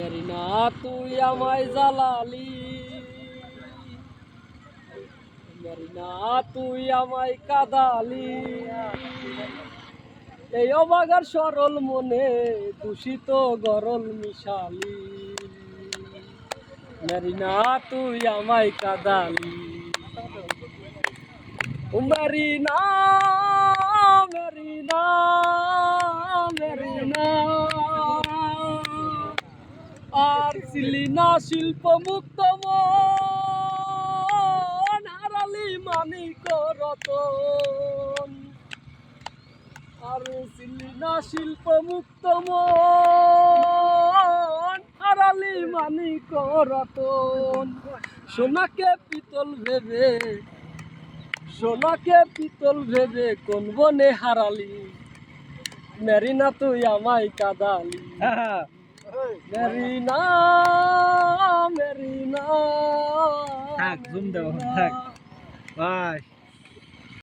মেরিনা তুই আমায় জ্বালালি, মেরিনা তুই আমায় কাদালি, এই অবাগার সরল মনে দূষিত গরল মিশালি। মেরিনা তুই আমায় কাদালি, মেরিনা মেরিনা মেরিনা আর ছিলি না শিল্প মুক্ত মন, হারালি মানিক রতন। আর ছিলি না শিল্প মুক্ত মন, হারালি মানিক রতন। সোনাকে পিতল ভেবে, সোনাকে পিতল ভেবে কোন বনে হারালি, মেরিনা তুই আমায় কাদালি। মেরিনা মেরিনা থাক জুম দাও থাক বাস।